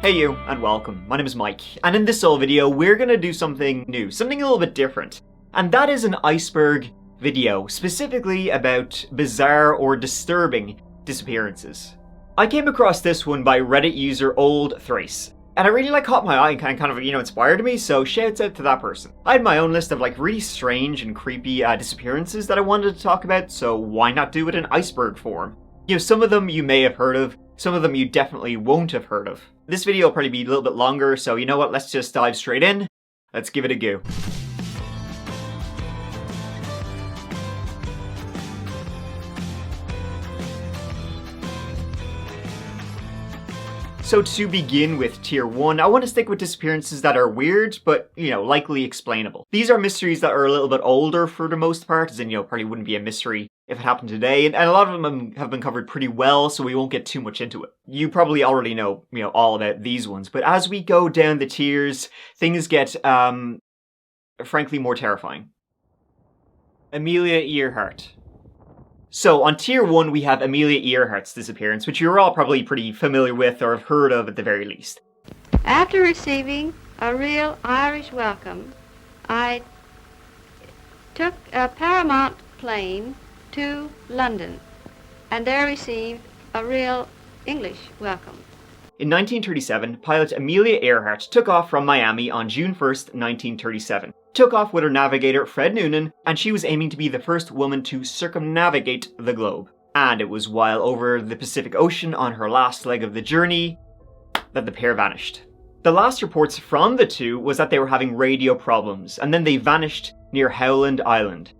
Hey you, and welcome. My name is Mike, and in this solo video, we're gonna do something new, something a little bit different. And that is an iceberg video, specifically about bizarre or disturbing disappearances. I came across this one by Reddit user Old Thrace, and it really caught my eye and kind of inspired me, so shouts out to that person. I had my own list of really strange and creepy disappearances that I wanted to talk about, so why not do it in iceberg form? Some of them you may have heard of, some of them you definitely won't have heard of. This video will probably be a little bit longer, so you know what, let's just dive straight in. Let's give it a go. So to begin with tier 1, I want to stick with disappearances that are weird, but, likely explainable. These are mysteries that are a little bit older for the most part, as in, probably wouldn't be a mystery if it happened today, and a lot of them have been covered pretty well, so we won't get too much into it. You probably already know, all about these ones, but as we go down the tiers, things get, frankly more terrifying. Amelia Earhart. So on tier 1 we have Amelia Earhart's disappearance, which you're all probably pretty familiar with or have heard of at the very least. After receiving a real Irish welcome, I took a Paramount plane to London and there received a real English welcome. In 1937, pilot Amelia Earhart took off from Miami on June 1st, 1937. Took off with her navigator Fred Noonan, and she was aiming to be the first woman to circumnavigate the globe. And it was while over the Pacific Ocean on her last leg of the journey that the pair vanished. The last reports from the two was that they were having radio problems, and then they vanished near Highlands Island.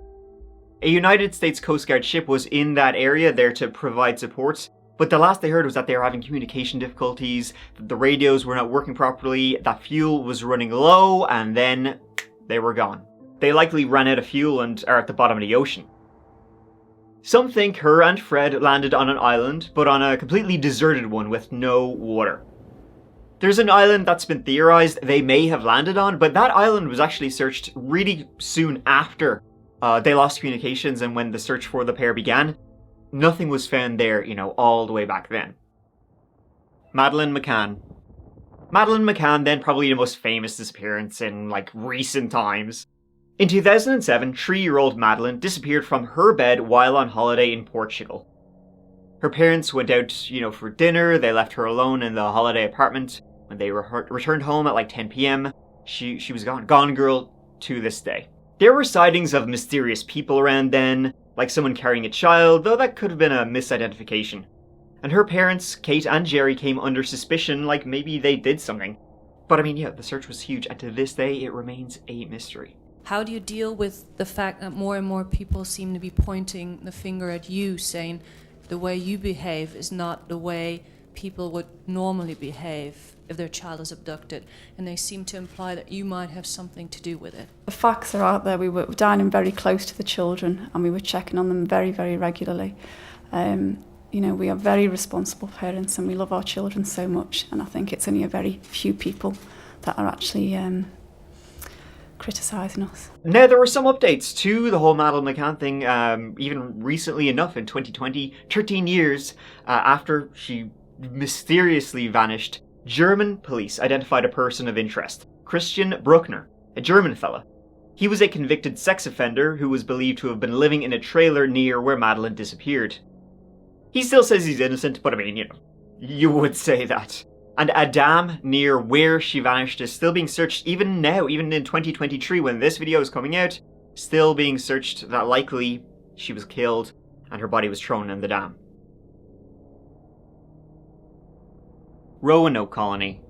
A United States Coast Guard ship was in that area there to provide support, but the last they heard was that they were having communication difficulties, that the radios were not working properly, that fuel was running low, and then they were gone. They likely ran out of fuel and are at the bottom of the ocean. Some think her and Fred landed on an island, but on a completely deserted one with no water. There's an island that's been theorized they may have landed on, but that island was actually searched really soon after they lost communications and when the search for the pair began. Nothing was found there, all the way back then. Madeleine McCann. Madeleine McCann, then probably the most famous disappearance in, recent times. In 2007, 3-year-old Madeleine disappeared from her bed while on holiday in Portugal. Her parents went out, for dinner, they left her alone in the holiday apartment. When they returned home at 10 p.m, she was gone. Gone girl to this day. There were sightings of mysterious people around then, like someone carrying a child, though that could have been a misidentification. And her parents, Kate and Jerry, came under suspicion, maybe they did something. But the search was huge, and to this day, it remains a mystery. How do you deal with the fact that more and more people seem to be pointing the finger at you, saying the way you behave is not the way people would normally behave if their child is abducted, and they seem to imply that you might have something to do with it? The facts are out there. We were dining very close to the children, and we were checking on them very, very regularly. We are very responsible parents and we love our children so much, and I think it's only a very few people that are actually criticising us. Now, there were some updates to the whole Madeleine McCann thing, even recently enough in 2020, 13 years after she mysteriously vanished. German police identified a person of interest, Christian Bruckner, a German fella. He was a convicted sex offender who was believed to have been living in a trailer near where Madeleine disappeared. He still says he's innocent, but you would say that. And a dam near where she vanished is still being searched even now, even in 2023 when this video is coming out, still being searched that likely she was killed and her body was thrown in the dam. Roanoke Colony.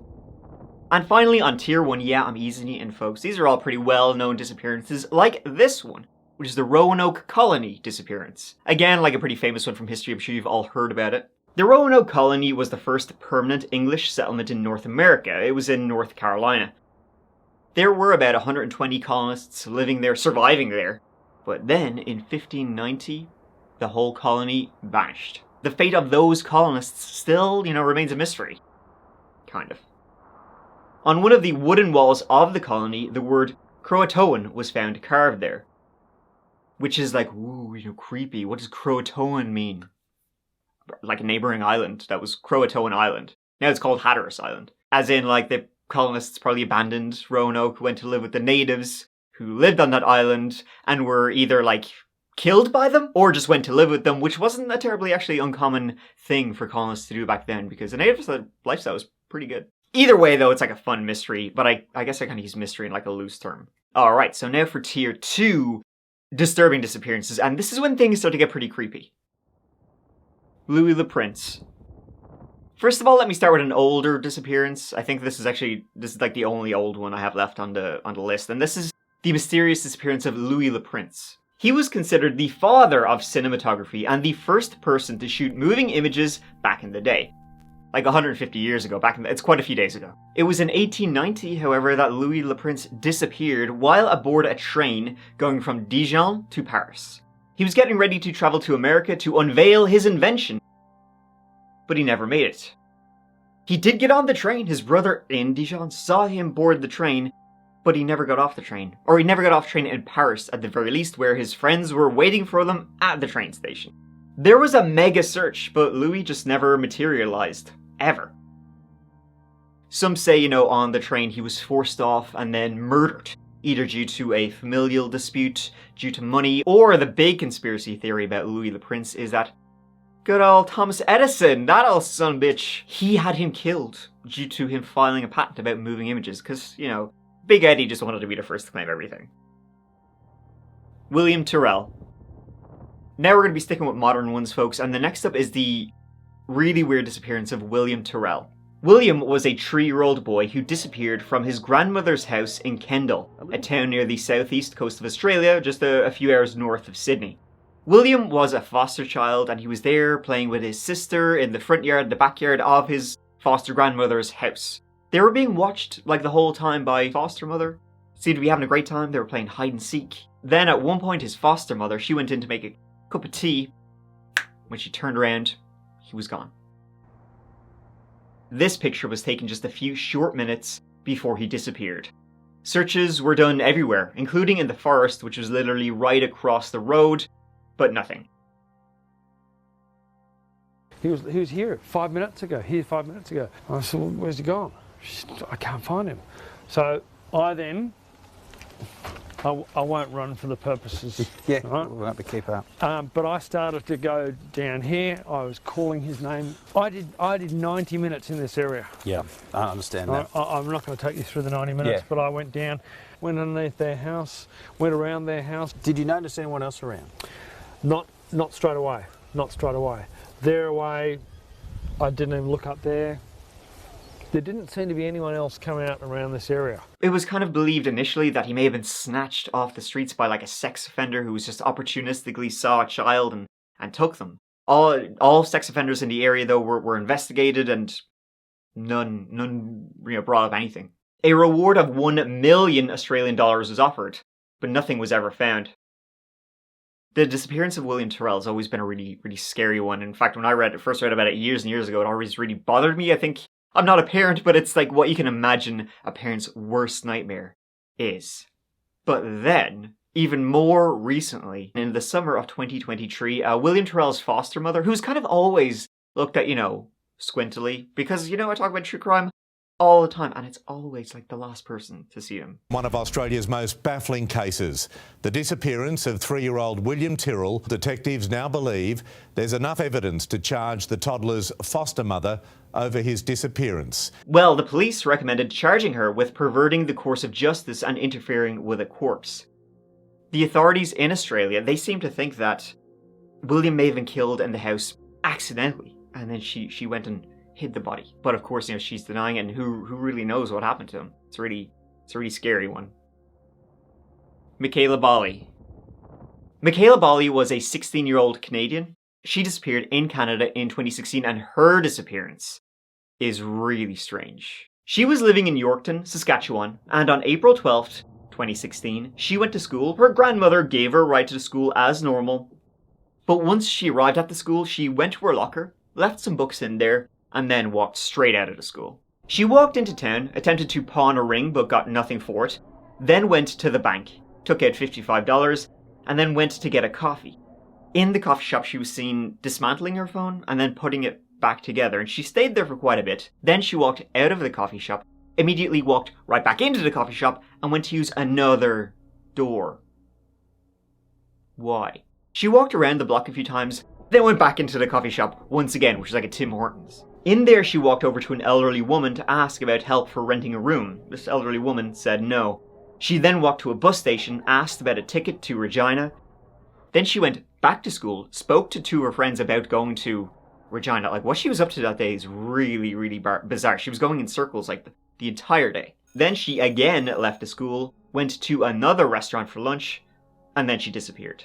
And finally on tier 1, I'm easing you in folks, these are all pretty well known disappearances like this one, which is the Roanoke Colony disappearance. Again, a pretty famous one from history, I'm sure you've all heard about it. The Roanoke Colony was the first permanent English settlement in North America. It was in North Carolina. There were about 120 colonists living there, surviving there. But then, in 1590, the whole colony vanished. The fate of those colonists still, remains a mystery. Kind of. On one of the wooden walls of the colony, the word Croatoan was found carved there. Which is ooh, creepy. What does Croatoan mean? Like a neighboring island that was Croatoan Island. Now it's called Hatteras Island. As in, like, the colonists probably abandoned Roanoke, went to live with the natives who lived on that island and were either, like, killed by them or just went to live with them, which wasn't a terribly actually uncommon thing for colonists to do back then because the natives' lifestyle was pretty good. Either way, though, it's like a fun mystery, but I guess I kind of use mystery in like a loose term. Alright, so now for tier 2, disturbing disappearances, and this is when things start to get pretty creepy. Louis the Prince. First of all, let me start with an older disappearance. I think this is like the only old one I have left on the list, and this is the mysterious disappearance of Louis the Prince. He was considered the father of cinematography and the first person to shoot moving images back in the day. Like 150 years ago, it's quite a few days ago. It was in 1890, however, that Louis le Prince disappeared while aboard a train going from Dijon to Paris. He was getting ready to travel to America to unveil his invention, but he never made it. He did get on the train. His brother in Dijon saw him board the train, but he never got off the train. Or he never got off the train in Paris, at the very least, where his friends were waiting for them at the train station. There was a mega search, but Louis just never materialized. Ever. Some say, on the train he was forced off and then murdered, either due to a familial dispute, due to money, or the big conspiracy theory about Louis the Prince is that good old Thomas Edison, that old son of a bitch, he had him killed due to him filing a patent about moving images, because, Big Eddie just wanted to be the first to claim everything. William Tyrrell. Now we're going to be sticking with modern ones, folks, and the next up is the really weird disappearance of William Tyrrell. William was a 3-year-old boy who disappeared from his grandmother's house in Kendal, a town near the southeast coast of Australia, just a few hours north of Sydney. William was a foster child and he was there playing with his sister in the front yard, the backyard of his foster grandmother's house. They were being watched like the whole time by foster mother. Seemed to be having a great time. They were playing hide and seek. Then at one point his foster mother, she went in to make a cup of tea. When she turned around, he was gone. This picture was taken just a few short minutes before he disappeared. Searches were done everywhere, including in the forest, which was literally right across the road, but nothing. He was here 5 minutes ago, I said, well, where's he gone? She said, I can't find him. So I then, I won't run for the purposes. Yeah, right? we won't be keep up. But I started to go down here. I was calling his name. I did 90 minutes in this area. Yeah, I understand that. I'm not going to take you through the 90 minutes, but I went down, went underneath their house, went around their house. Did you notice anyone else around? Not straight away. Not straight away. They're away. I didn't even look up there. There didn't seem to be anyone else coming out around this area. It was kind of believed initially that he may have been snatched off the streets by like a sex offender who was just opportunistically saw a child and took them. All sex offenders in the area though were investigated and none brought up anything. A reward of $1 million Australian dollars was offered, but nothing was ever found. The disappearance of William Tyrrell has always been a really, really scary one. In fact, when I first read about it years and years ago, it always really bothered me. I think I'm not a parent, but it's like what you can imagine a parent's worst nightmare is. But then, even more recently, in the summer of 2023, William Tyrrell's foster mother, who's kind of always looked at, squintily, because, I talk about true crime all the time, and it's always like the last person to see him. One of Australia's most baffling cases, the disappearance of 3-year-old William Tyrrell. Detectives now believe there's enough evidence to charge the toddler's foster mother over his disappearance. Well, the police recommended charging her with perverting the course of justice and interfering with a corpse. The authorities in Australia, they seem to think that William may have been killed in the house accidentally, and then she went and hid the body. But of course, she's denying it, and who really knows what happened to him? It's a really scary one. Michaela Bali. Michaela Bali was a 16-year-old Canadian. She disappeared in Canada in 2016, and her disappearance is really strange. She was living in Yorkton, Saskatchewan, and on April 12th, 2016, she went to school. Her grandmother gave her a ride to the school as normal. But once she arrived at the school, she went to her locker, left some books in there, and then walked straight out of the school. She walked into town, attempted to pawn a ring but got nothing for it, then went to the bank, took out $55, and then went to get a coffee. In the coffee shop, she was seen dismantling her phone and then putting it back together, and she stayed there for quite a bit. Then she walked out of the coffee shop, immediately walked right back into the coffee shop, and went to use another door. Why? She walked around the block a few times, then went back into the coffee shop once again, which is like a Tim Hortons. In there, she walked over to an elderly woman to ask about help for renting a room. This elderly woman said no. She then walked to a bus station, asked about a ticket to Regina. Then she went back to school, spoke to two of her friends about going to Regina. Like, what she was up to that day is really, really bizarre. She was going in circles like the entire day. Then she again left the school, went to another restaurant for lunch, and then she disappeared.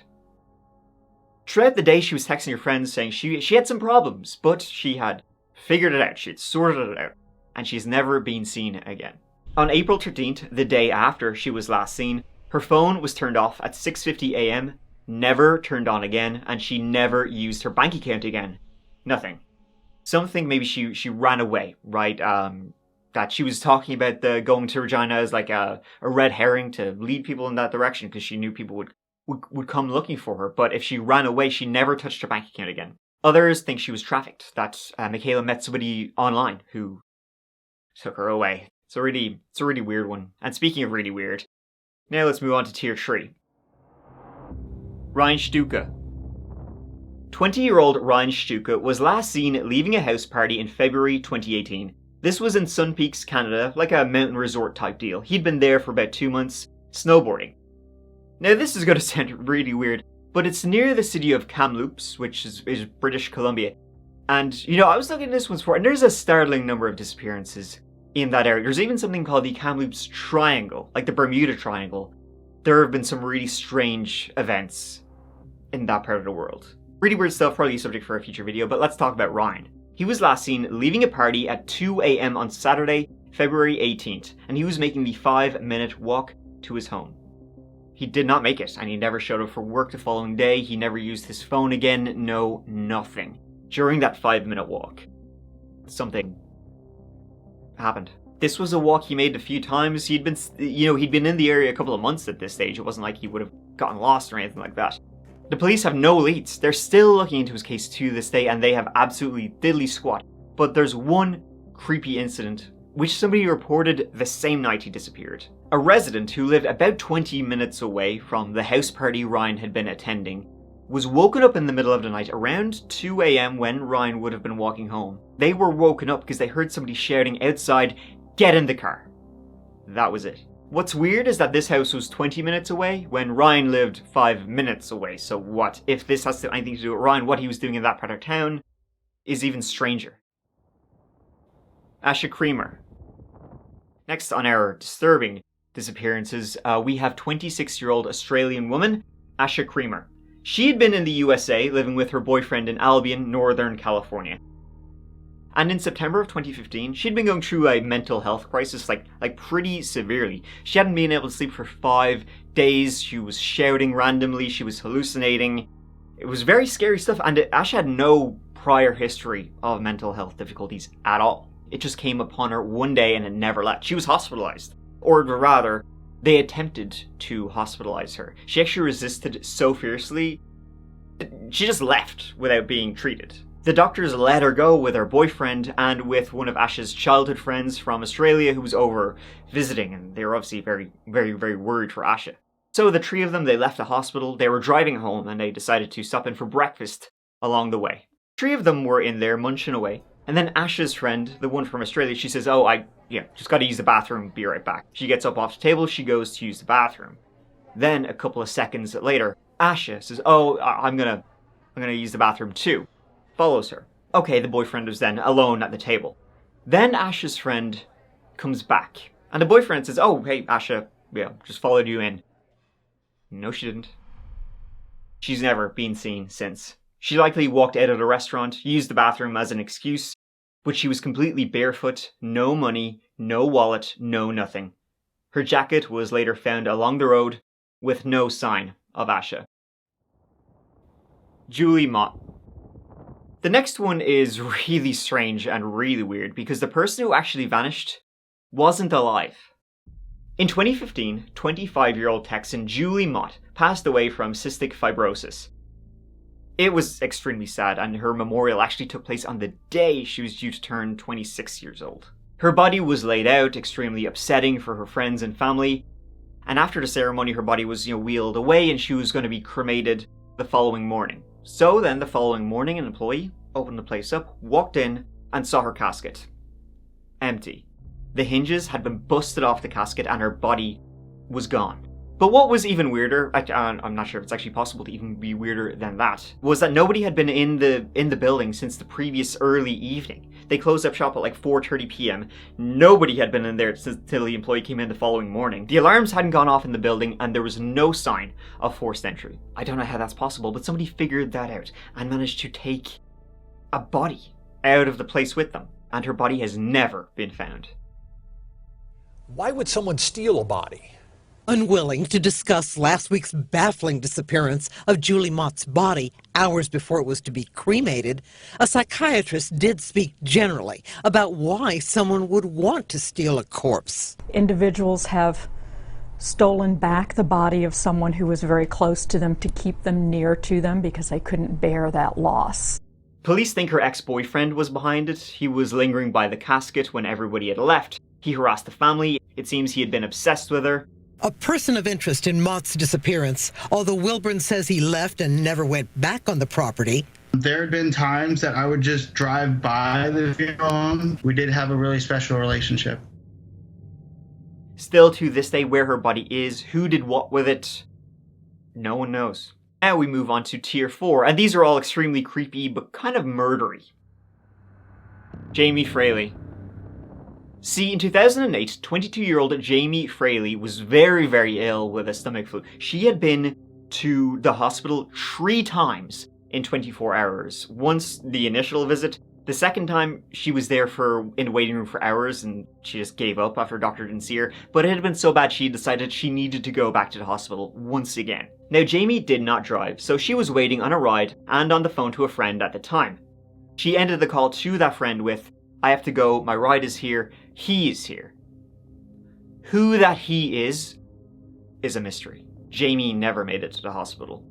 Throughout the day, she was texting her friends saying she had some problems, but she had figured it out. She had sorted it out, and she's never been seen again. On April 13th, the day after she was last seen, her phone was turned off at 6:50 a.m., never turned on again, and she never used her bank account again. Nothing. Something, maybe she ran away, right? That she was talking about the going to Regina as like a red herring to lead people in that direction because she knew people would come looking for her. But if she ran away, she never touched her bank account again. Others think she was trafficked, that Michaela met somebody online who took her away. It's a really weird one. And speaking of really weird, now let's move on to tier 3. Ryan Stuka. 20-year-old Ryan Stuka was last seen leaving a house party in February 2018. This was in Sun Peaks, Canada, like a mountain resort type deal. He'd been there for about 2 months, snowboarding. Now this is going to sound really weird, but it's near the city of Kamloops, which is British Columbia. And, I was looking at this one before, and there's a startling number of disappearances in that area. There's even something called the Kamloops Triangle, like the Bermuda Triangle. There have been some really strange events in that part of the world. Really weird stuff, probably a subject for a future video, but let's talk about Ryan. He was last seen leaving a party at 2 a.m. on Saturday, February 18th, and he was making the 5-minute walk to his home. He did not make it, and he never showed up for work the following day. He never used his phone again. No, nothing. During that 5-minute walk, something happened. This was a walk he made a few times. He'd been in the area a couple of months at this stage. It wasn't like he would have gotten lost or anything like that. The police have no leads. They're still looking into his case to this day, and they have absolutely diddly squat. But there's one creepy incident which somebody reported the same night he disappeared. A resident who lived about 20 minutes away from the house party Ryan had been attending was woken up in the middle of the night around 2 a.m. when Ryan would have been walking home. They were woken up because they heard somebody shouting outside, "Get in the car." That was it. What's weird is that this house was 20 minutes away when Ryan lived 5 minutes away. So what? If this has anything to do with Ryan, what he was doing in that part of town is even stranger. Asha Creamer. Next on our disturbing disappearances, we have 26-year-old Australian woman, Asha Creamer. She had been in the USA living with her boyfriend in Albion, Northern California. And in September of 2015, she'd been going through a mental health crisis, like pretty severely. She hadn't been able to sleep for 5 days, she was shouting randomly, she was hallucinating. It was very scary stuff, and Asha had no prior history of mental health difficulties at all. It just came upon her one day and it never left. She was hospitalized. Or rather, they attempted to hospitalize her. She actually resisted so fiercely, she just left without being treated. The doctors let her go with her boyfriend and with one of Asha's childhood friends from Australia who was over visiting, and they were obviously very, very, very worried for Asha. So the three of them, they left the hospital, they were driving home, and they decided to stop in for breakfast along the way. 3 of them were in there munching away, and then Asha's friend, the one from Australia, she says, I just gotta use the bathroom, be right back. She gets up off the table, she goes to use the bathroom. Then, a couple of seconds later, Asha says, I'm gonna use the bathroom too. Follows her. Okay, the boyfriend was then alone at the table. Then Asha's friend comes back, and the boyfriend says, hey, Asha, just followed you in. No, she didn't. She's never been seen since. She likely walked out of the restaurant, used the bathroom as an excuse, but she was completely barefoot, no money, no wallet, no nothing. Her jacket was later found along the road with no sign of Asha. Julie Mott. The next one is really strange and really weird because the person who actually vanished wasn't alive. In 2015, 25-year-old Texan Julie Mott passed away from cystic fibrosis. It was extremely sad, and her memorial actually took place on the day she was due to turn 26 years old. Her body was laid out, extremely upsetting for her friends and family, and after the ceremony her body was, wheeled away and she was going to be cremated the following morning. So then the following morning an employee opened the place up, walked in, and saw her casket. Empty. The hinges had been busted off the casket and her body was gone. But what was even weirder, I'm not sure if it's actually possible to even be weirder than that, was that nobody had been in the building since the previous early evening. They closed up shop at like 4:30 p.m. Nobody had been in there till the employee came in the following morning. The alarms hadn't gone off in the building and there was no sign of forced entry. I don't know how that's possible, but somebody figured that out and managed to take a body out of the place with them. And her body has never been found. Why would someone steal a body? Unwilling to discuss last week's baffling disappearance of Julie Mott's body hours before it was to be cremated, a psychiatrist did speak generally about why someone would want to steal a corpse. Individuals have stolen back the body of someone who was very close to them to keep them near to them because they couldn't bear that loss. Police think her ex-boyfriend was behind it. He was lingering by the casket when everybody had left. He harassed the family. It seems he had been obsessed with her. A person of interest in Mott's disappearance, although Wilburn says he left and never went back on the property. There had been times that I would just drive by the funeral home. We did have a really special relationship. Still to this day, where her body is, who did what with it, no one knows. Now we move on to tier 4, and these are all extremely creepy but kind of murdery. Jamie Fraley. See, in 2008, 22-year-old Jamie Fraley was very, very ill with a stomach flu. She had been to the hospital 3 times in 24 hours. Once the initial visit, the second time she was there in the waiting room for hours and she just gave up after a doctor didn't see her. But it had been so bad she decided she needed to go back to the hospital once again. Now Jamie did not drive, so she was waiting on a ride and on the phone to a friend at the time. She ended the call to that friend with, "I have to go, my ride is here, he is here." Who that he is a mystery. Jamie never made it to the hospital.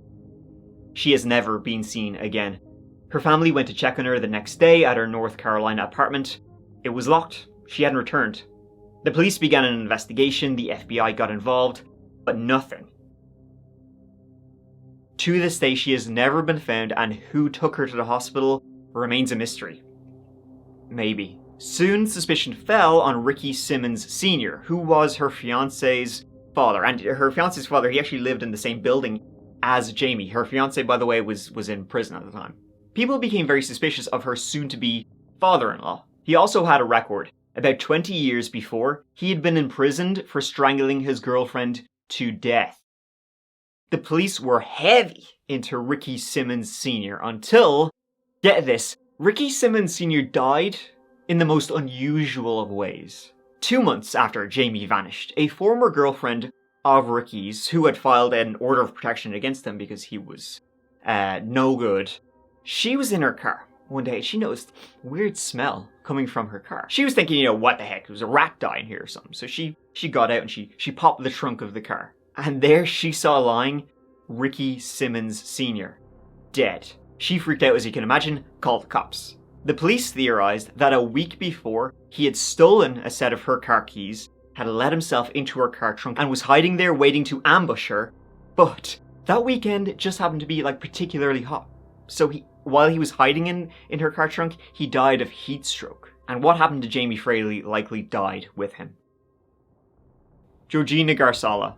She has never been seen again. Her family went to check on her the next day at her North Carolina apartment. It was locked. She hadn't returned. The police began an investigation, the FBI got involved, but nothing. To this day, she has never been found, and who took her to the hospital remains a mystery. Maybe. Soon, suspicion fell on Ricky Simmons Sr., who was her fiancé's father. And her fiancé's father, he actually lived in the same building as Jamie. Her fiancé, by the way, was in prison at the time. People became very suspicious of her soon-to-be father-in-law. He also had a record. About 20 years before, he had been imprisoned for strangling his girlfriend to death. The police were heavy into Ricky Simmons Sr. until, get this, Ricky Simmons Sr. died in the most unusual of ways. 2 months after Jamie vanished, a former girlfriend of Ricky's, who had filed an order of protection against him because he was no good, she was in her car one day. She noticed a weird smell coming from her car. She was thinking, what the heck, there was a rat dying here or something. So she got out and she popped the trunk of the car. And there she saw lying Ricky Simmons Sr., dead. She freaked out, as you can imagine, called the cops. The police theorized that a week before, he had stolen a set of her car keys, had let himself into her car trunk, and was hiding there waiting to ambush her. But that weekend just happened to be particularly hot. So while he was hiding in her car trunk, he died of heat stroke. And what happened to Jamie Fraley likely died with him. Georgina Garsala.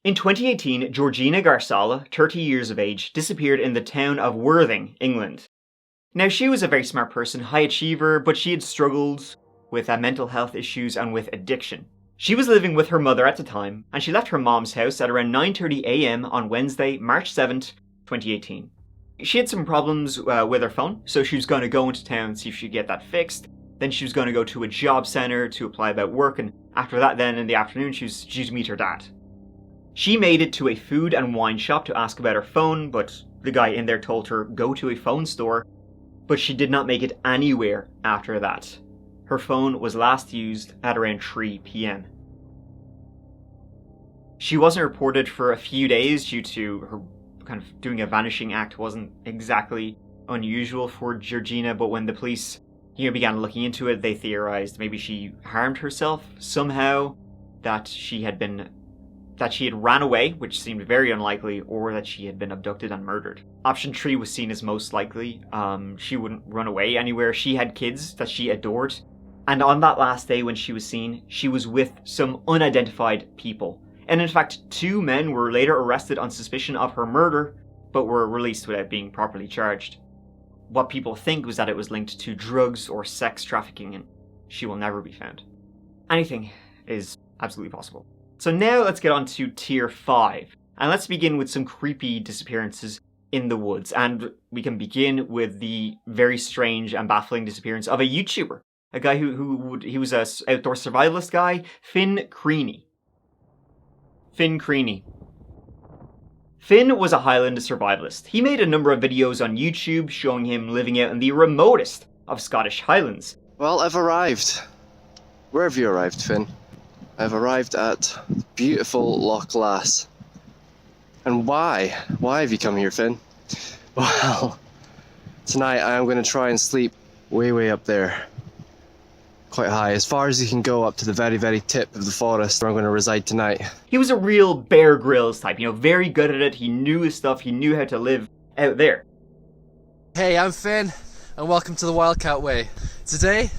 In 2018, Georgina Garsala, 30 years of age, disappeared in the town of Worthing, England. Now, she was a very smart person, high achiever, but she had struggled with mental health issues and with addiction. She was living with her mother at the time, and she left her mom's house at around 9:30 a.m. on Wednesday, March 7th, 2018. She had some problems with her phone, so she was going to go into town and see if she could get that fixed. Then she was going to go to a job centre to apply about work, and after that then in the afternoon she was due to meet her dad. She made it to a food and wine shop to ask about her phone, but the guy in there told her go to a phone store, but she did not make it anywhere after that. Her phone was last used at around 3 p.m. She wasn't reported for a few days due to her kind of doing a vanishing act wasn't exactly unusual for Georgina, but when the police began looking into it, they theorized maybe she harmed herself somehow, that she had ran away, which seemed very unlikely, or that she had been abducted and murdered. Option 3 was seen as most likely. She wouldn't run away anywhere. She had kids that she adored. And on that last day when she was seen, she was with some unidentified people. And in fact, 2 men were later arrested on suspicion of her murder, but were released without being properly charged. What people think was that it was linked to drugs or sex trafficking, and she will never be found. Anything is absolutely possible. So now let's get on to tier 5, and let's begin with some creepy disappearances in the woods. And we can begin with the very strange and baffling disappearance of a YouTuber, a guy he was a outdoor survivalist guy, Finn Creaney. Finn was a Highland survivalist. He made a number of videos on YouTube showing him living out in the remotest of Scottish Highlands. Well, I've arrived. Where have you arrived, Finn? I've arrived at beautiful Loch Lass. And why? Why have you come here, Finn? Well, tonight I am going to try and sleep way up there. Quite high, as far as you can go up to the very tip of the forest where I'm going to reside tonight. He was a real Bear Grylls type, very good at it. He knew his stuff, he knew how to live out there. Hey, I'm Finn, and welcome to the Wildcat Way. Today,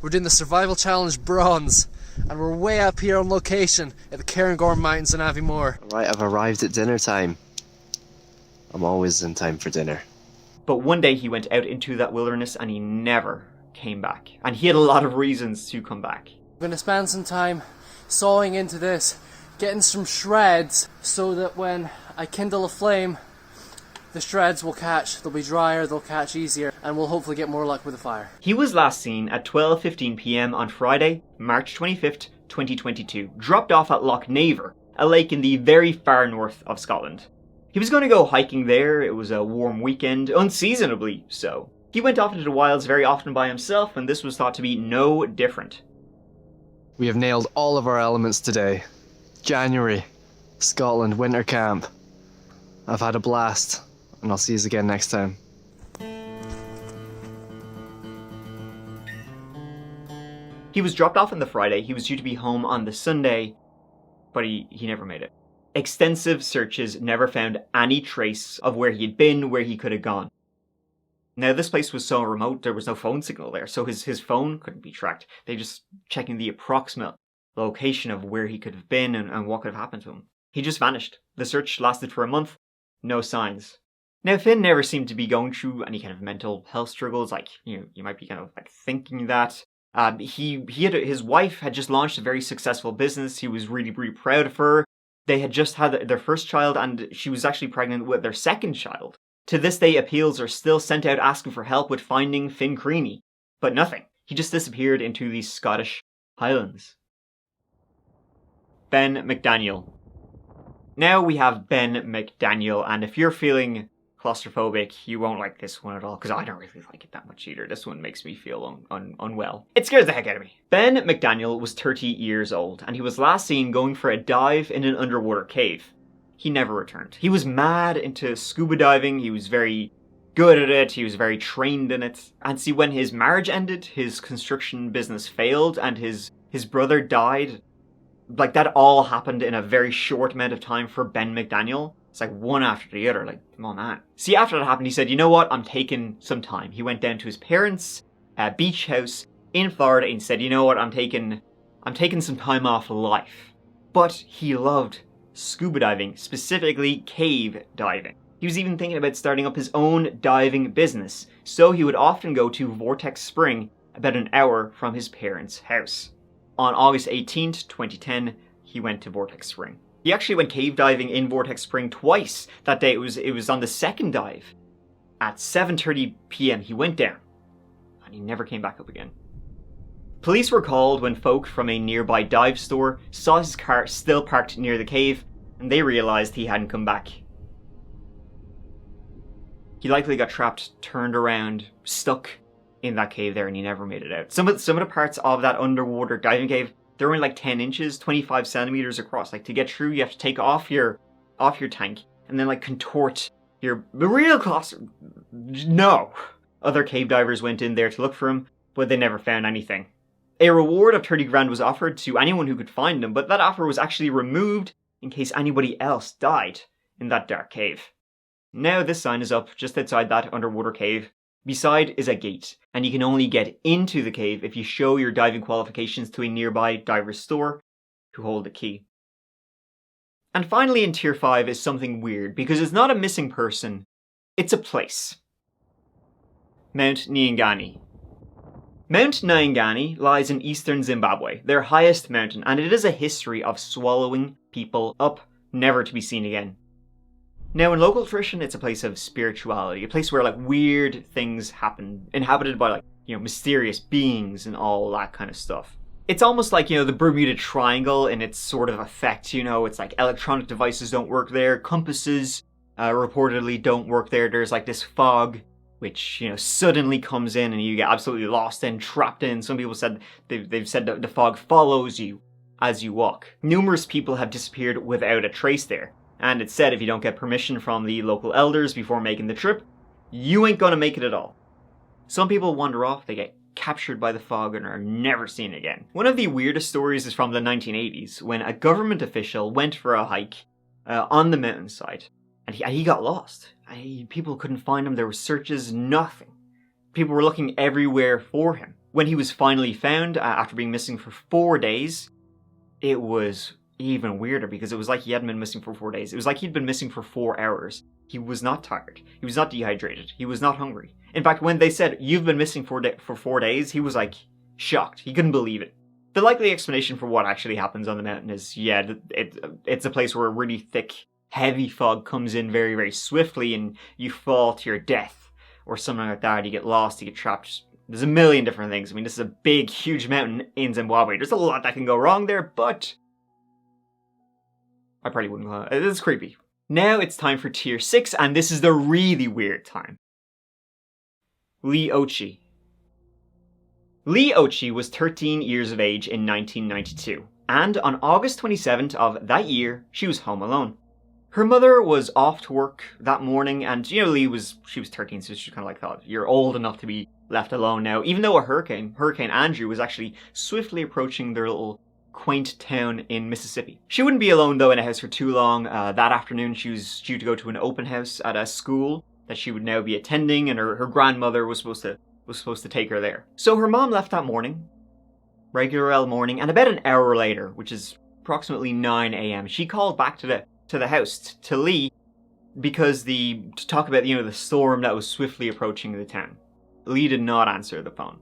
we're doing the Survival Challenge Bronze, and we're way up here on location at the Cairngorm Mountains in Aviemore. Right, I've arrived at dinner time. I'm always in time for dinner. But one day he went out into that wilderness and he never came back. And he had a lot of reasons to come back. I'm going to spend some time sawing into this, getting some shreds so that when I kindle a flame, the shreds will catch. They'll be drier, they'll catch easier, and we'll hopefully get more luck with the fire. He was last seen at 12:15 p.m. on Friday, March 25th, 2022, dropped off at Loch Naver, a lake in the very far north of Scotland. He was going to go hiking there. It was a warm weekend, unseasonably so. He went off into the wilds very often by himself, and this was thought to be no different. We have nailed all of our elements today. January, Scotland, winter camp. I've had a blast, and I'll see you again next time. He was dropped off on the Friday. He was due to be home on the Sunday, but he never made it. Extensive searches never found any trace of where he had been, where he could have gone. Now, this place was so remote, there was no phone signal there, so his phone couldn't be tracked. They just checking the approximate location of where he could have been and what could have happened to him. He just vanished. The search lasted for a month, no signs. Now, Finn never seemed to be going through any kind of mental health struggles, like, you might be kind of like thinking that. His wife had just launched a very successful business. He was really proud of her. They had just had their first child, and she was actually pregnant with their second child. To this day, appeals are still sent out asking for help with finding Finn Creaney, but nothing. He just disappeared into the Scottish Highlands. Ben McDaniel. Now we have Ben McDaniel, and if you're feeling claustrophobic, you won't like this one at all, because I don't really like it that much either. This one makes me feel unwell. It scares the heck out of me. Ben McDaniel was 30 years old, and he was last seen going for a dive in an underwater cave. He never returned. He was mad into scuba diving. He was very good at it. He was very trained in it. And see, when his marriage ended, his construction business failed, and his brother died. Like, that all happened in a very short amount of time for Ben McDaniel. It's like one after the other. Like, come on, man. See, after that happened, he said, you know what? I'm taking some time. He went down to his parents' beach house in Florida and said, you know what? I'm taking some time off life. But he loved scuba diving, specifically cave diving. He was even thinking about starting up his own diving business, so he would often go to Vortex Spring, about an hour from his parents' house. On August 18th, 2010, he went to Vortex Spring. He actually went cave diving in Vortex Spring twice. That day it was on the second dive. At 7:30 p.m. he went down, and he never came back up again. Police were called when folk from a nearby dive store saw his car still parked near the cave, and they realised he hadn't come back. He likely got trapped, turned around, stuck in that cave there, and he never made it out. Some of the parts of that underwater diving cave, they're only like 10 inches, 25 centimeters across. Like, to get through, you have to take off your tank and then like contort your real claustrophobic. No. Other cave divers went in there to look for him, but they never found anything. A reward of 30 grand was offered to anyone who could find him, but that offer was actually removed in case anybody else died in that dark cave. Now this sign is up just outside that underwater cave. Beside is a gate, and you can only get into the cave if you show your diving qualifications to a nearby diver's store who hold the key. And finally in Tier 5 is something weird, because it's not a missing person, it's a place. Mount Nyangani. Mount Nyangani lies in eastern Zimbabwe, their highest mountain, and it is a history of swallowing people up, never to be seen again. Now in local tradition, it's a place of spirituality, a place where like weird things happen, inhabited by like, mysterious beings and all that kind of stuff. It's almost like, the Bermuda Triangle in its sort of effect, it's like electronic devices don't work there, compasses reportedly don't work there, there's like this fog which, suddenly comes in and you get absolutely lost and trapped in. Some people said, they've said that the fog follows you as you walk. Numerous people have disappeared without a trace there. And it's said if you don't get permission from the local elders before making the trip, you ain't gonna make it at all. Some people wander off, they get captured by the fog and are never seen again. One of the weirdest stories is from the 1980s, when a government official went for a hike on the mountainside, and he got lost. People couldn't find him, there were searches, nothing. People were looking everywhere for him. When he was finally found, after being missing for 4 days, it was even weirder because it was like he hadn't been missing for 4 days. It was like he'd been missing for 4 hours. He was not tired. He was not dehydrated. He was not hungry. In fact, when they said, "You've been missing for 4 days, he was like shocked. He couldn't believe it. The likely explanation for what actually happens on the mountain is, it's a place where a really thick, heavy fog comes in very, very swiftly and you fall to your death or something like that. You get lost, you get trapped. There's a million different things. I mean, this is a big, huge mountain in Zimbabwe. There's a lot that can go wrong there, but I probably wouldn't. It's creepy. Now it's time for Tier 6, and this is the really weird time. Lee Ochi. Lee Ochi was 13 years of age in 1992, and on August 27th of that year, she was home alone. Her mother was off to work that morning, and she was 13, so she kind of like thought, you're old enough to be left alone now, even though a Hurricane Andrew, was actually swiftly approaching their little quaint town in Mississippi. She wouldn't be alone though in a house for too long. That afternoon she was due to go to an open house at a school that she would now be attending, and her grandmother was supposed to take her there. So her mom left that morning, regular old morning, and about an hour later, which is approximately 9 a.m, she called back to the house, to Lee, because to talk about the storm that was swiftly approaching the town. Lee did not answer the phone.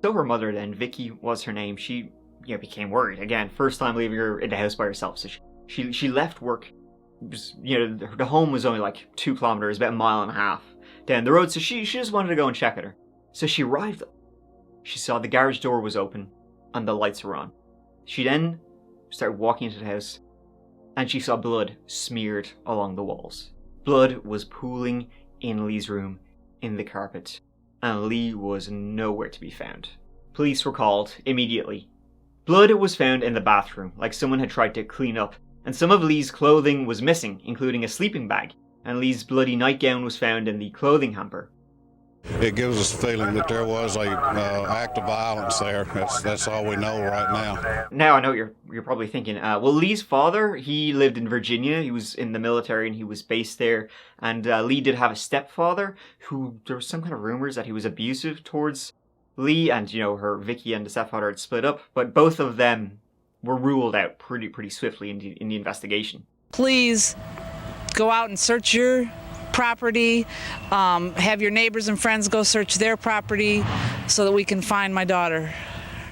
So her mother then, Vicky was her name, she became worried. Again, first time leaving her in the house by herself. So she left work. The home was only like 2 kilometers, about 1.5 miles down the road. So she just wanted to go and check at her. So she arrived. She saw the garage door was open and the lights were on. She then started walking into the house and she saw blood smeared along the walls. Blood was pooling in Lee's room, in the carpet, and Lee was nowhere to be found. Police were called immediately. Blood was found in the bathroom, like someone had tried to clean up, and some of Lee's clothing was missing, including a sleeping bag, and Lee's bloody nightgown was found in the clothing hamper. It gives us a feeling that there was a act of violence there. That's all we know right now. Now I know you're probably thinking, well, Lee's father, he lived in Virginia. He was in the military and he was based there. And Lee did have a stepfather who there was some kind of rumors that he was abusive towards Lee, and her Vicky and the stepfather had split up, but both of them were ruled out pretty swiftly in the investigation. Please go out and search your property, have your neighbors and friends go search their property so that we can find my daughter.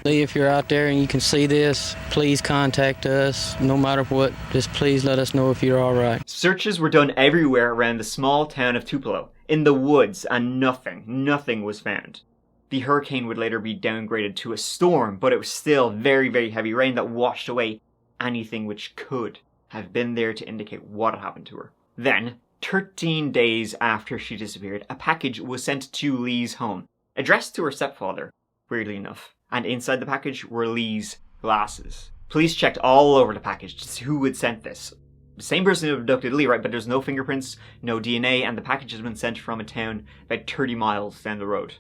If you're out there and you can see this, please contact us. No matter what, just please let us know if you're all right. Searches were done everywhere around the small town of Tupelo, in the woods, and nothing was found. The hurricane would later be downgraded to a storm, but it was still very, very heavy rain that washed away anything which could have been there to indicate what had happened to her. Then, 13 days after she disappeared, a package was sent to Lee's home, addressed to her stepfather, weirdly enough, and inside the package were Lee's glasses. Police checked all over the package to see who had sent this. the same person who abducted Lee, right? But there's no fingerprints, no DNA, and the package has been sent from a town about 30 miles down the road.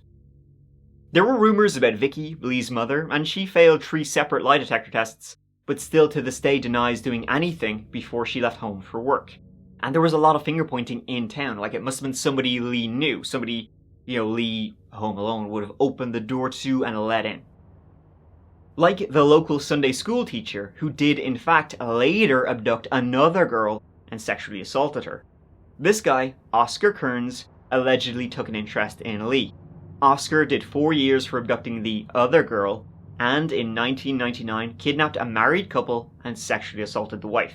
There were rumors about Vicky, Lee's mother, and she failed 3 separate lie detector tests, but still to this day denies doing anything before she left home for work. And there was a lot of finger pointing in town, like it must have been somebody Lee knew, somebody, Lee, home alone, would have opened the door to and let in. Like the local Sunday school teacher, who did in fact later abduct another girl and sexually assaulted her. This guy, Oscar Kearns, allegedly took an interest in Lee. Oscar did 4 years for abducting the other girl, and in 1999 kidnapped a married couple and sexually assaulted the wife.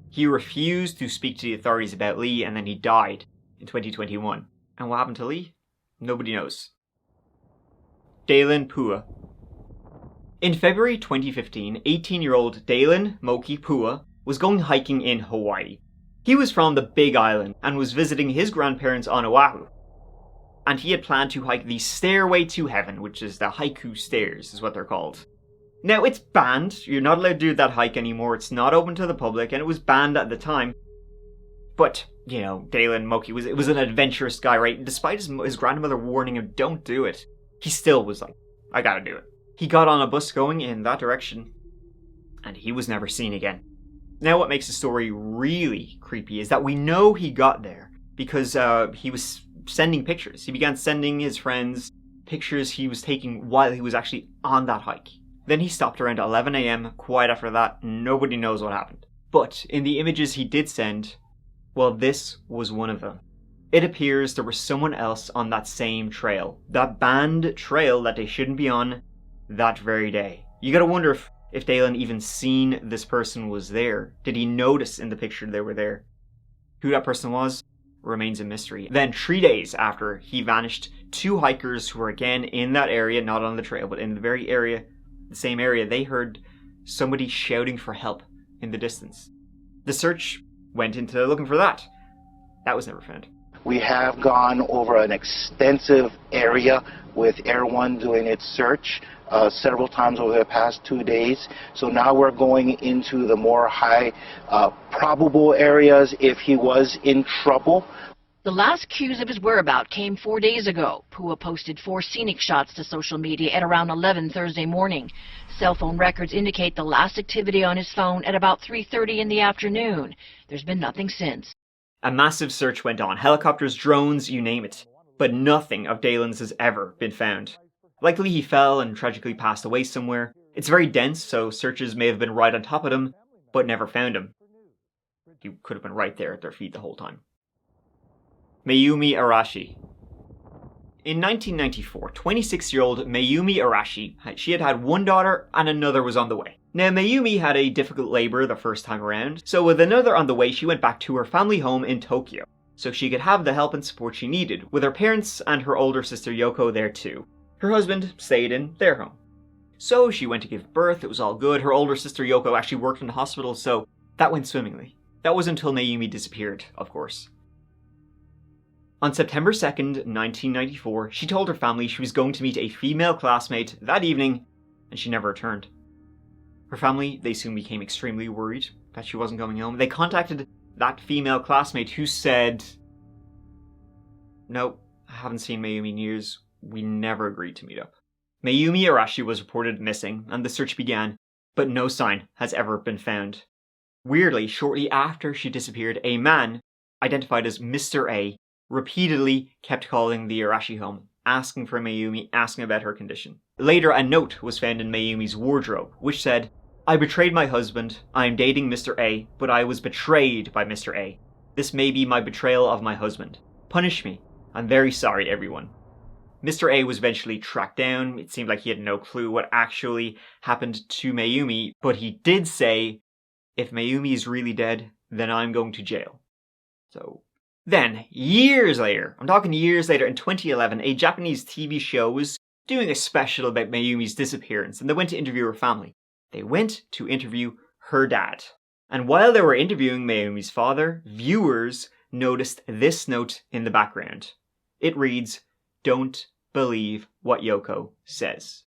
He refused to speak to the authorities about Lee, and then he died in 2021. And what happened to Lee? Nobody knows. Dalen Pua. In February 2015, 18-year-old Dalen Moki Pua was going hiking in Hawaii. He was from the Big Island and was visiting his grandparents on Oahu. And he had planned to hike the Stairway to Heaven, which is the Haiku Stairs, is what they're called. Now, it's banned. You're not allowed to do that hike anymore. It's not open to the public, and it was banned at the time. But, Dalen Moki was an adventurous guy, right? Despite his grandmother warning him, don't do it, he still was like, I gotta do it. He got on a bus going in that direction, and he was never seen again. Now, what makes the story really creepy is that we know he got there because he was sending pictures. He began sending his friends pictures he was taking while he was actually on that hike. Then he stopped around 11 a.m. Quiet after that. Nobody knows what happened. But in the images he did send, well, this was one of them. It appears there was someone else on that same trail. That banned trail that they shouldn't be on that very day. You gotta wonder if Dalen even seen this person was there. Did he notice in the picture they were there? Who that person was remains a mystery. Then 3 days after he vanished, 2 hikers who were again in that area, not on the trail, but in the very area, the same area, they heard somebody shouting for help in the distance. The search went into looking for that. That was never found. We have gone over an extensive area with Air One doing its search several times over the past 2 days. So now we're going into the more high probable areas if he was in trouble. The last cues of his whereabouts came 4 days ago. Pua posted 4 scenic shots to social media at around 11 Thursday morning. Cell phone records indicate the last activity on his phone at about 3:30 in the afternoon. There's been nothing since. A massive search went on. Helicopters, drones, you name it. But nothing of Dalen's has ever been found. Likely he fell and tragically passed away somewhere. It's very dense, so searchers may have been right on top of him, but never found him. He could have been right there at their feet the whole time. Mayumi Arashi. In 1994, 26-year-old Mayumi Arashi, she had had 1 daughter and another was on the way. Now, Mayumi had a difficult labor the first time around, so with another on the way, she went back to her family home in Tokyo, so she could have the help and support she needed, with her parents and her older sister Yoko there too. Her husband stayed in their home. So she went to give birth, it was all good. Her older sister Yoko actually worked in the hospital, so that went swimmingly. That was until Mayumi disappeared, of course. On September 2nd, 1994, she told her family she was going to meet a female classmate that evening, and she never returned. Her family, they soon became extremely worried that she wasn't going home. They contacted that female classmate who said, "No, I haven't seen Mayumi in years. We never agreed to meet up." Mayumi Arashi was reported missing, and the search began, but no sign has ever been found. Weirdly, shortly after she disappeared, a man, identified as Mr. A, repeatedly kept calling the Arashi home, asking for Mayumi, asking about her condition. Later, a note was found in Mayumi's wardrobe, which said, "I betrayed my husband. I am dating Mr. A, but I was betrayed by Mr. A. This may be my betrayal of my husband. Punish me. I'm very sorry, everyone." Mr. A was eventually tracked down. It seemed like he had no clue what actually happened to Mayumi, but he did say, "If Mayumi is really dead, then I'm going to jail." So then, years later, I'm talking years later, in 2011, a Japanese TV show was doing a special about Mayumi's disappearance, and they went to interview her family. They went to interview her dad. And while they were interviewing Mayumi's father, viewers noticed this note in the background. It reads, "Don't believe what Yoko says."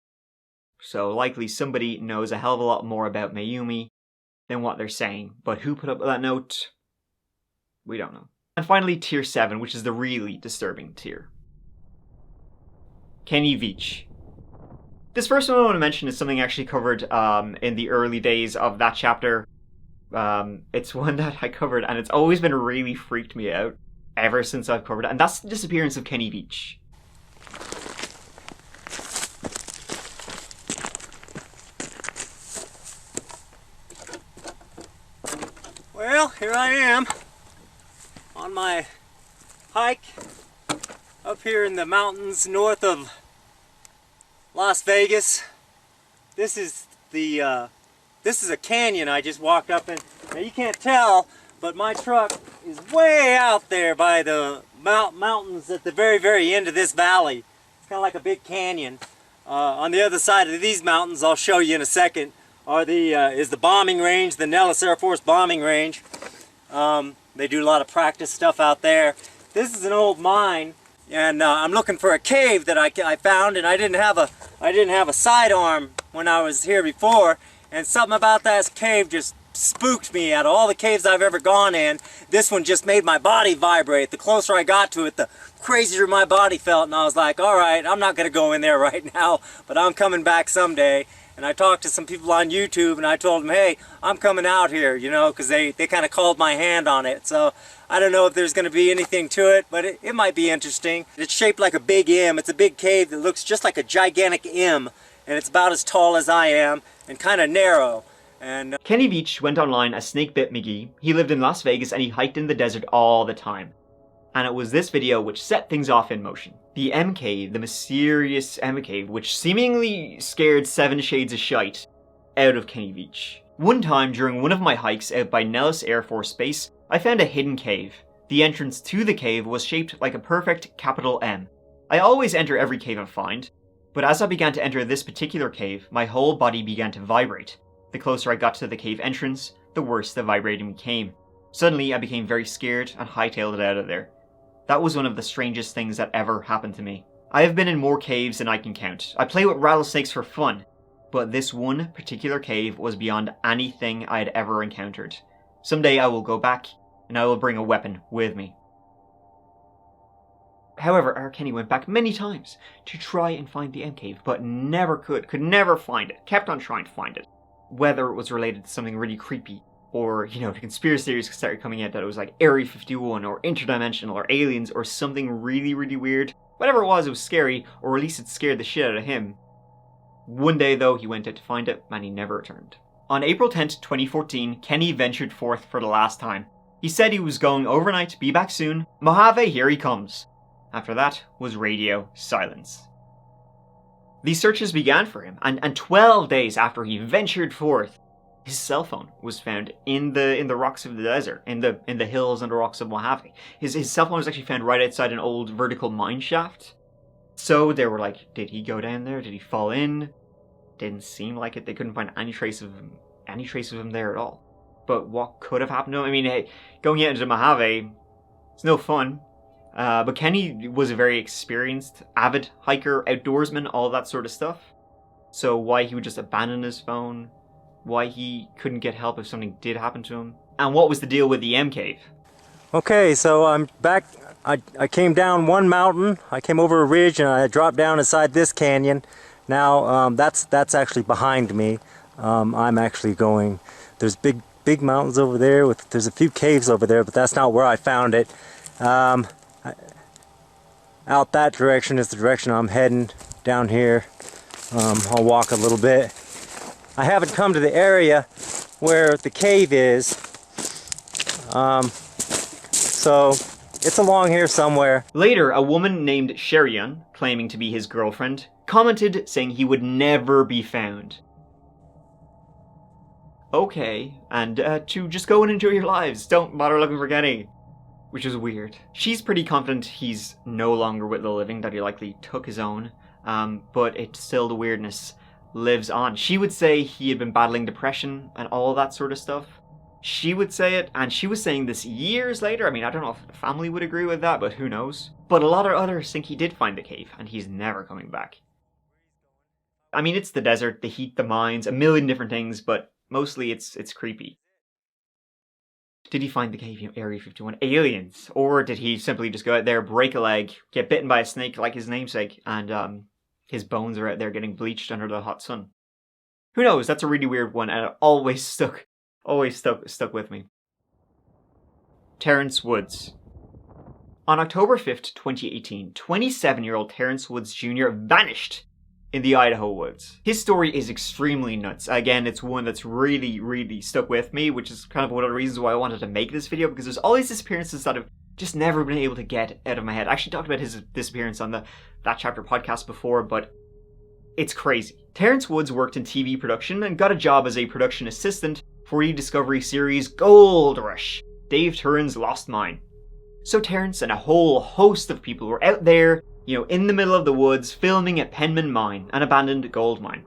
So likely somebody knows a hell of a lot more about Mayumi than what they're saying. But who put up that note? We don't know. And finally, tier 7, which is the really disturbing tier. Kenny Veach. This first one I want to mention is something I actually covered in the early days of that chapter. It's one that I covered, and it's always been really freaked me out ever since I've covered it, and that's the disappearance of Kenny Veach. Well, here I am on my hike up here in the mountains north of Las Vegas. This is a canyon I just walked up in. Now you can't tell, but my truck is way out there by the mountains at the very, very end of this valley. It's kind of like a big canyon. On the other side of these mountains, I'll show you in a second, is the bombing range, the Nellis Air Force bombing range. They do a lot of practice stuff out there. This is an old mine, and I'm looking for a cave that I found, and I didn't have a sidearm when I was here before, and something about that cave just spooked me. Out of all the caves I've ever gone in, this one just made my body vibrate. The closer I got to it, the crazier my body felt, and I was like, all right, I'm not going to go in there right now, but I'm coming back someday. And I talked to some people on YouTube, and I told them, hey, I'm coming out here, you know, because they kind of called my hand on it. So I don't know if there's going to be anything to it, but it might be interesting. It's shaped like a big M. It's a big cave that looks just like a gigantic M, and it's about as tall as I am and kind of narrow. And Kenny Veach went online as Snakebit McGee. He lived in Las Vegas and he hiked in the desert all the time. And it was this video which set things off in motion. The M Cave, the mysterious M Cave, which seemingly scared 7 shades of shite out of Kenny Veach. One time during one of my hikes out by Nellis Air Force Base, I found a hidden cave. The entrance to the cave was shaped like a perfect capital M. I always enter every cave I find, but as I began to enter this particular cave, my whole body began to vibrate. The closer I got to the cave entrance, the worse the vibrating became. Suddenly I became very scared and hightailed it out of there. That was one of the strangest things that ever happened to me. I have been in more caves than I can count. I play with rattlesnakes for fun, but this one particular cave was beyond anything I had ever encountered. Someday I will go back, and I will bring a weapon with me. However, R. Kenny went back many times to try and find the M Cave, but never could never find it, kept on trying to find it. Whether it was related to something really creepy, or, you know, the conspiracy theories started coming out that it was like Area 51 or interdimensional or aliens or something really, really weird. Whatever it was scary, or at least it scared the shit out of him. One day though, he went out to find it and he never returned. On April 10th, 2014, Kenny ventured forth for the last time. He said he was going overnight, be back soon. Mojave, here he comes. After that was radio silence. These searches began for him, and 12 days after he ventured forth, his cell phone was found in the rocks of the desert, in the hills and the rocks of Mojave. His cell phone was actually found right outside an old vertical mine shaft. So they were like, did he go down there? Did he fall in? Didn't seem like it. They couldn't find any trace of him there at all. But what could have happened to him? I mean, hey, going out into Mojave, it's no fun. But Kenny was a very experienced, avid hiker, outdoorsman, all that sort of stuff. So why he would just abandon his phone? Why he couldn't get help if something did happen to him? And what was the deal with the M Cave? okay, so I'm back. I came down one mountain. I came over a ridge and I dropped down inside this canyon. Now that's actually behind me. I'm actually going. There's big mountains over there. There's a few caves over there, but that's not where I found it. Out that direction is the direction I'm heading. Down here, I'll walk a little bit. I haven't come to the area where the cave is, so it's along here somewhere. Later, a woman named Sherian, claiming to be his girlfriend, commented saying he would never be found. Okay, and to just go and enjoy your lives, don't bother looking for Kenny. Which is weird. She's pretty confident he's no longer with the living, that he likely took his own, but it's still the weirdness lives on. She would say he had been battling depression and all that sort of stuff. She would say it, and she was saying this years later. I mean, I don't know if the family would agree with that, but who knows. But a lot of others think he did find the cave, and he's never coming back. I mean, it's the desert, the heat, the mines, a million different things, but Mostly it's creepy. Did he find the cave, Area 51? Aliens? Or did he simply just go out there, break a leg, get bitten by a snake like his namesake, and his bones are out there getting bleached under the hot sun? Who knows? That's a really weird one, and it always stuck with me. Terrence Woods. On October 5th, 2018, 27-year-old Terrence Woods Jr. vanished in the Idaho woods. His story is extremely nuts. Again, it's one that's really, really stuck with me, which is kind of one of the reasons why I wanted to make this video, because there's all these disappearances that I've just never been able to get out of my head. I actually talked about his disappearance on That Chapter podcast before, but it's crazy. Terrence Woods worked in TV production and got a job as a production assistant for the Discovery series Gold Rush, Dave Turin's Lost Mine. So Terrence and a whole host of people were out there, in the middle of the woods, filming at Penman Mine, an abandoned gold mine.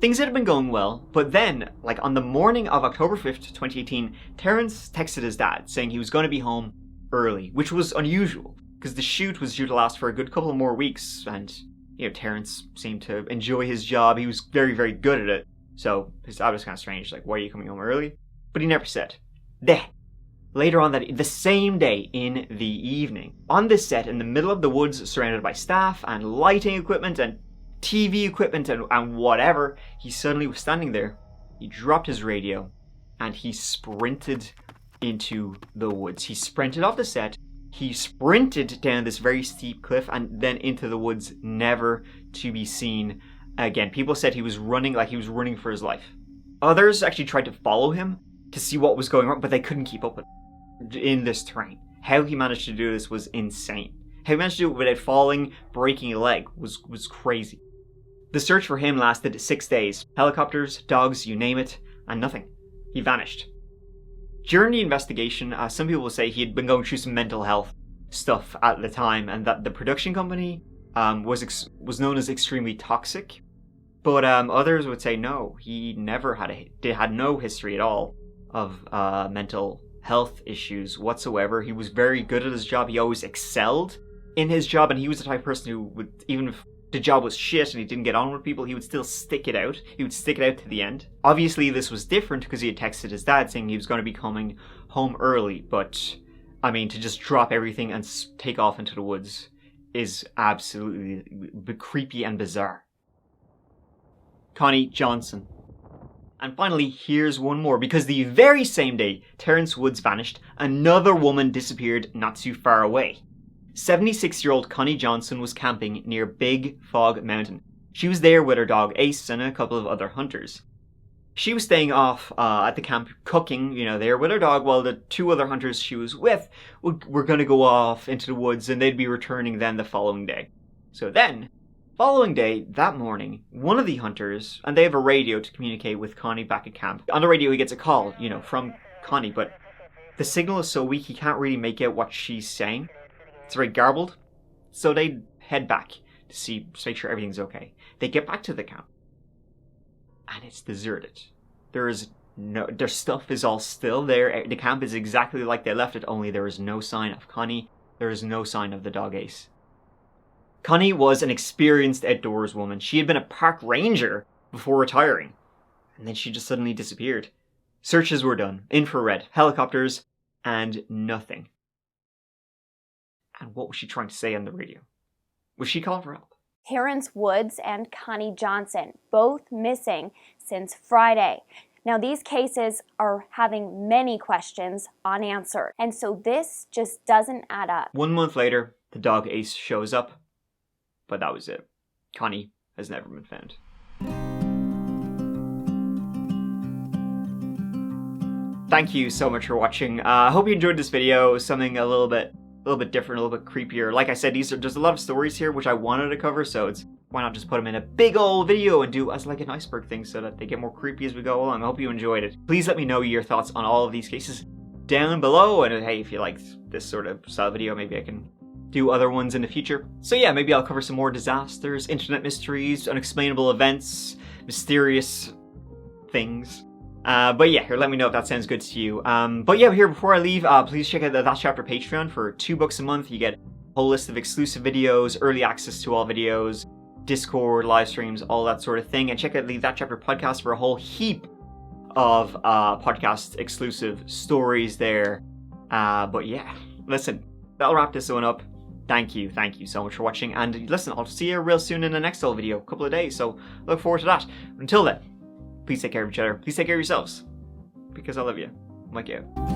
Things had been going well, but then, on the morning of October 5th, 2018, Terrence texted his dad saying he was going to be home early, which was unusual, because the shoot was due to last for a good couple more weeks, and, Terrence seemed to enjoy his job. He was very, very good at it, so his dad was kind of strange, why are you coming home early? But he never said. Then, later on the same day in the evening, on this set in the middle of the woods, surrounded by staff and lighting equipment and TV equipment and whatever, he suddenly was standing there. He dropped his radio and he sprinted into the woods. He sprinted off the set. He sprinted down this very steep cliff and then into the woods, never to be seen again. People said he was running like he was running for his life. Others actually tried to follow him to see what was going on, but they couldn't keep up with him in this terrain. How he managed to do this was insane. How he managed to do it without falling, breaking a leg was crazy. The search for him lasted 6 days. Helicopters, dogs, you name it, and nothing. He vanished. During the investigation, some people say he had been going through some mental health stuff at the time, and that the production company was known as extremely toxic. But others would say no, he never had no history at all of mental health issues whatsoever. He was very good at his job. He always excelled in his job, and he was the type of person who would, even if the job was shit and he didn't get on with people, he would still stick it out. He would stick it out to the end. Obviously, this was different because he had texted his dad saying he was going to be coming home early, but I mean, to just drop everything and take off into the woods is absolutely creepy and bizarre. Connie Johnson. And finally, here's one more, because the very same day Terrence Woods vanished, another woman disappeared not too far away. 76-year-old Connie Johnson was camping near Big Fog Mountain. She was there with her dog Ace and a couple of other hunters. She was staying off at the camp cooking, there with her dog, while the 2 other hunters she was with were going to go off into the woods, and they'd be returning then the following day. So then, following day, that morning, one of the hunters, and they have a radio to communicate with Connie back at camp. On the radio he gets a call, from Connie, but the signal is so weak he can't really make out what she's saying. It's very garbled. So they head back to make sure everything's okay. They get back to the camp, and it's deserted. Their stuff is all still there. The camp is exactly like they left it, only there is no sign of Connie. There is no sign of the dog Ace. Connie was an experienced outdoors woman. She had been a park ranger before retiring, and then she just suddenly disappeared. Searches were done, infrared, helicopters, and nothing. And what was she trying to say on the radio? Was she calling for help? Terrence Woods and Connie Johnson, both missing since Friday. Now, these cases are having many questions unanswered, and so this just doesn't add up. 1 month later, the dog Ace shows up, but that was it. Connie has never been found. Thank you so much for watching. I hope you enjoyed this video. It was something a little bit different, a little bit creepier. Like I said, there's a lot of stories here which I wanted to cover, so why not just put them in a big old video and do as like an iceberg thing so that they get more creepy as we go along. I hope you enjoyed it. Please let me know your thoughts on all of these cases down below, and hey, if you liked this sort of style video, maybe I can do other ones in the future. So yeah, maybe I'll cover some more disasters, internet mysteries, unexplainable events, mysterious things. But yeah, here, let me know if that sounds good to you. But yeah, here, before I leave, please check out the That Chapter Patreon for $2 a month. You get a whole list of exclusive videos, early access to all videos, Discord, live streams, all that sort of thing. And check out the That Chapter podcast for a whole heap of podcast exclusive stories there. But yeah, listen, that'll wrap this one up. Thank you so much for watching, and listen, I'll see you real soon in the next whole video, a couple of days, so look forward to that. Until then, please take care of each other, please take care of yourselves, because I love you. Mike out.